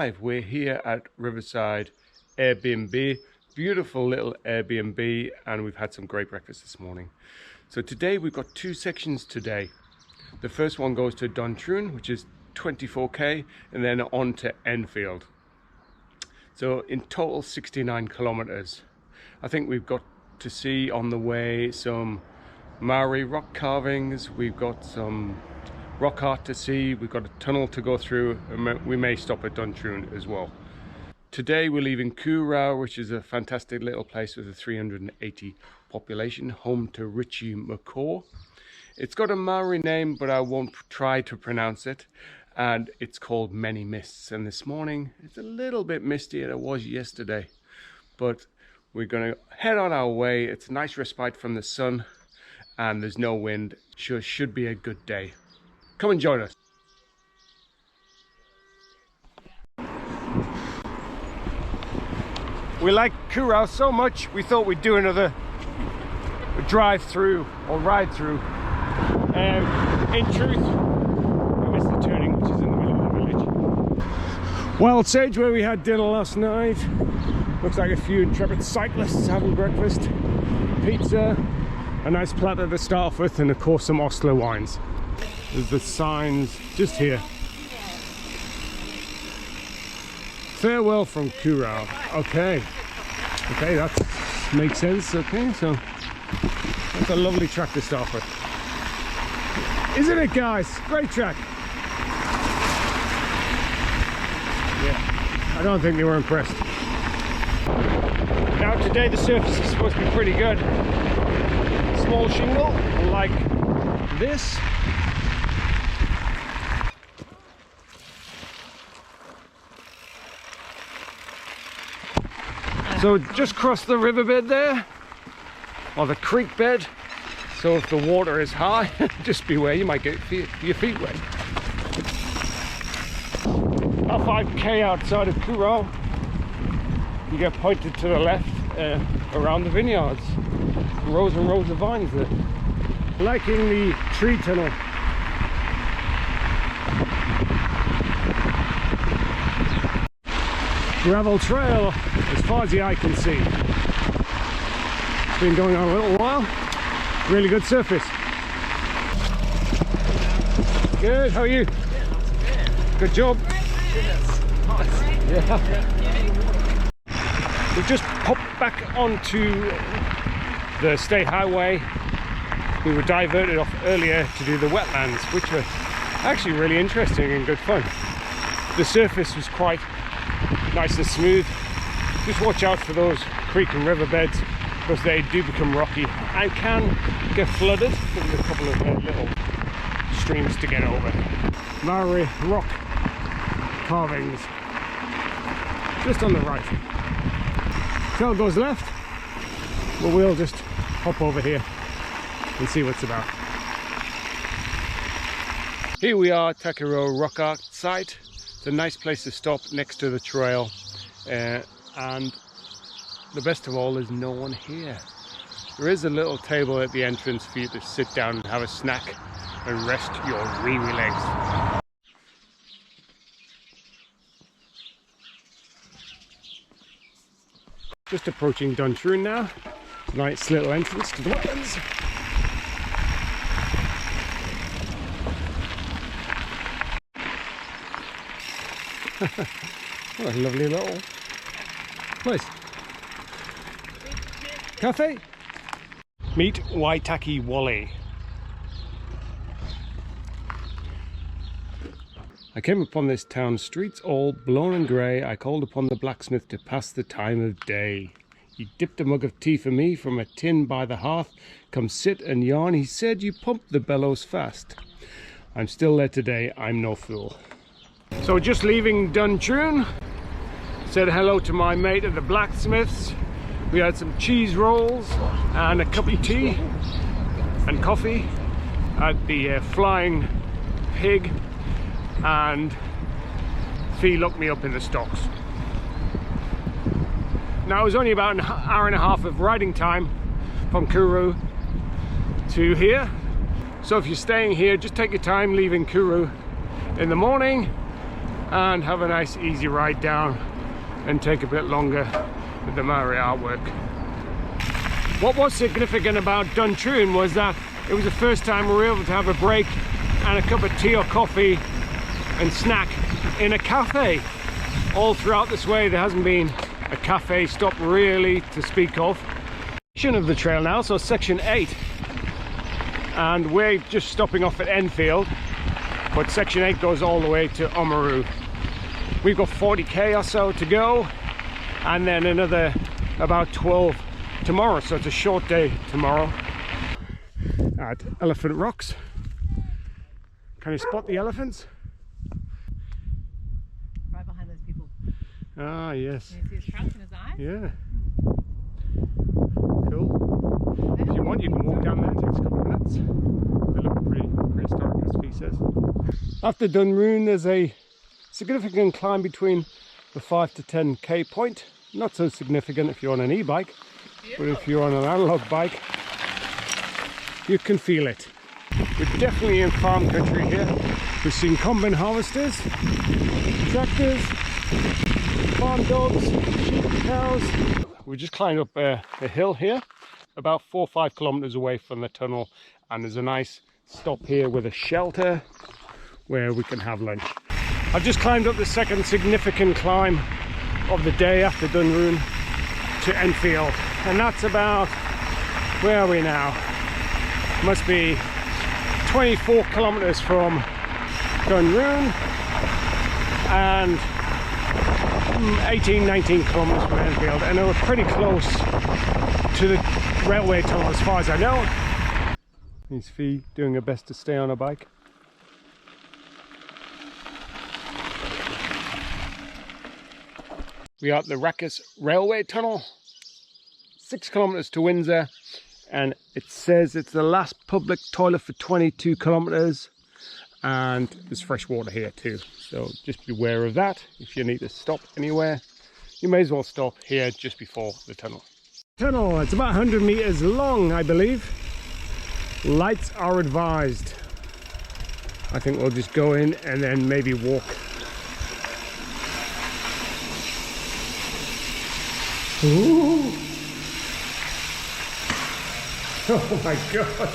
live. We're here at Riverside Airbnb, beautiful little Airbnb, and we've had some great breakfast this morning. So today we've got two sections today. The first one goes to Duntroon, which is 24k, and then on to Enfield. So in total 69 kilometers. I think we've got to see on the way some Maori Rock carvings, we've got some rock art to see, we've got a tunnel to go through, and we may stop at Duntroon as well. Today we're leaving Kurow, which is a fantastic little place with a 380 population, home to Richie McCaw. It's got a Maori name, but I won't try to pronounce it, and it's called Many Mists. And this morning it's a little bit misty, and it was yesterday, but we're going to head on our way. It's a nice respite from the sun, and there's no wind. Sure, should be a good day. Come and join us. We like Kurow so much, we thought we'd do another drive through or ride through. In truth, we missed the turning, which is in the middle of the village. Wild Sage, where we had dinner last night. Looks like a few intrepid cyclists having breakfast. Pizza, a nice platter to start off with, and of course some Oslo wines. There's the signs just here. Farewell from Kurow. Okay, that makes sense. Okay, so that's a lovely track to start with, isn't it, guys? Great track. Yeah, I don't think they were impressed. Now today the surface is supposed to be pretty good. Small shingle like this. So just cross the riverbed there, or the creek bed. So if the water is high, just beware, you might get your feet wet. About 5k outside of Kurow, you get pointed to the left around the vineyards. Rows and rows of vines there. Liking the tree tunnel. Gravel trail as far as the eye can see. It's been going on a little while. Really good surface. Good, how are you? Good job. Yeah. We've just popped back onto the state highway. We were diverted off earlier to do the wetlands, which were actually really interesting and good fun. The surface was quite nice and smooth. Just watch out for those creek and river beds, because they do become rocky and can get flooded. There's a couple of little streams to get over. Maori Rock carvings just on the right. Trail goes left, but we'll just hop over here and see what's about. Here we are, Kurow Rock Art site. It's a nice place to stop next to the trail, and the best of all is no one here. There is a little table at the entrance for you to sit down and have a snack and rest your weary legs. Just approaching Duntroon now. Nice little entrance to the wetlands. What a lovely little place. Cafe. Meet Waitaki Wally. I came upon this town streets all blown and grey. I called upon the blacksmith to pass the time of day. He dipped a mug of tea for me from a tin by the hearth. Come sit and yarn, he said, you pump the bellows fast. I'm still there today, I'm no fool. So just leaving Duntroon, said hello to my mate at the blacksmith's. We had some cheese rolls and a cup of tea and coffee at the Flying Pig, and Fee looked me up in the stocks. Now it was only about an hour and a half of riding time from Kurow to here. So if you're staying here, just take your time leaving Kurow in the morning and have a nice easy ride down and take a bit longer with the Maori artwork. What was significant about Duntroon was that it was the first time we were able to have a break and a cup of tea or coffee and snack in a cafe. All throughout this way there hasn't been a cafe stop really to speak of. Section of the trail now, so section 8, and we're just stopping off at Enfield, but section 8 goes all the way to Oamaru. We've got 40k or so to go, and then another about 12 tomorrow, so it's a short day tomorrow at Elephant Rocks. Can you spot the elephants? Right behind those people. Ah, yes. Can you see his trunk and his eyes? Yeah. Cool. If you want, you can walk down there. It takes a couple of minutes. They look pretty prehistoric, as Fee says. After Duntroon, there's a significant climb between the 5 to 10k point. Not so significant if you're on an e-bike, but if you're on an analog bike, you can feel it. We're definitely in farm country here. We've seen combine harvesters, tractors, farm dogs, sheep, cows. We just climbed up a hill here, about 4 or 5 kilometers away from the tunnel, and there's a nice stop here with a shelter where we can have lunch. I've just climbed up the second significant climb of the day after Duntroon to Enfield, and that's about, where are we now? Must be 24 kilometers from Duntroon and 18-19 kilometers from Enfield, and we're pretty close to the railway tunnel as far as I know. Here's Fee doing her best to stay on a bike. We are at the Rakis railway tunnel, 6 kilometers to Windsor, and it says it's the last public toilet for 22 kilometers, and there's fresh water here too, so just beware of that. If you need to stop anywhere, you may as well stop here just before the tunnel. Tunnel, it's about 100 meters long, I believe. Lights are advised. I think we'll just go in and then maybe walk. Ooh. Oh my god.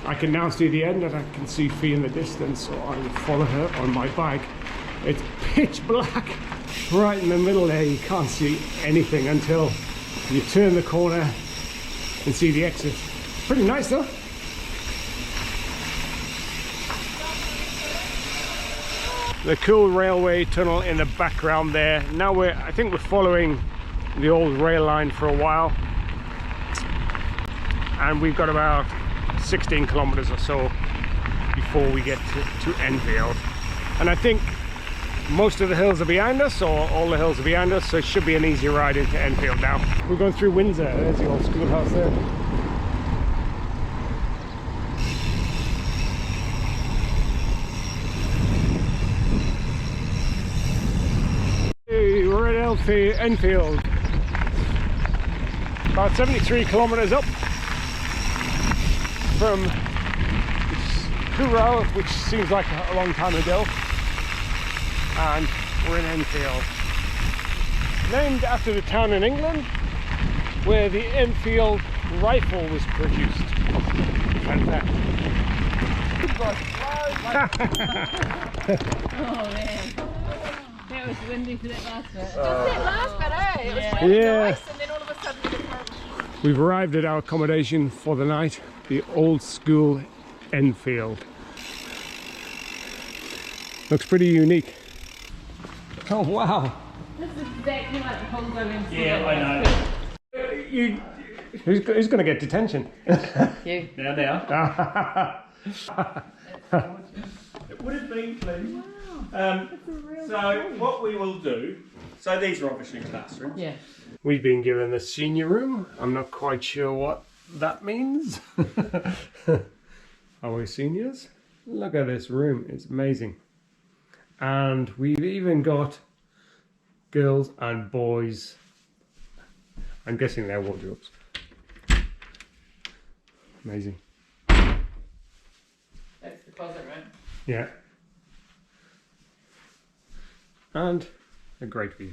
I can now see the end, and I can see Fee in the distance, so I will follow her on my bike. It's pitch black right in the middle there. You can't see anything until you turn the corner and see the exit. Pretty nice though. The cool railway tunnel in the background there. Now I think we're following the old rail line for a while, and we've got about 16 kilometers or so before we get to Enfield. And I think most of the hills are behind us, or all the hills are behind us, so it should be an easy ride into Enfield now. We're going through Windsor. There's the old schoolhouse there. We're at Enfield, about 73 kilometers up from Kurow, which seems like a long time ago, and we're in Enfield, named after the town in England where the Enfield rifle was produced. Fun fact. Oh man. It was windy for that last bit. Just that last bit, eh? It was really nice, and then all of a sudden it came. We've arrived at our accommodation for the night, the old school Enfield. Looks pretty unique. Oh wow! This is exactly like the Congo Enfield. Yeah, I know. Who's going to get detention? You. Now. It would have been, please. Wow. So what we will do, so these are obviously classrooms. Yeah. We've been given the senior room. I'm not quite sure what that means. Are we seniors? Look at this room, it's amazing. And we've even got girls and boys. I'm guessing they're wardrobes. Amazing. That's the closet, right? Yeah. and a great view.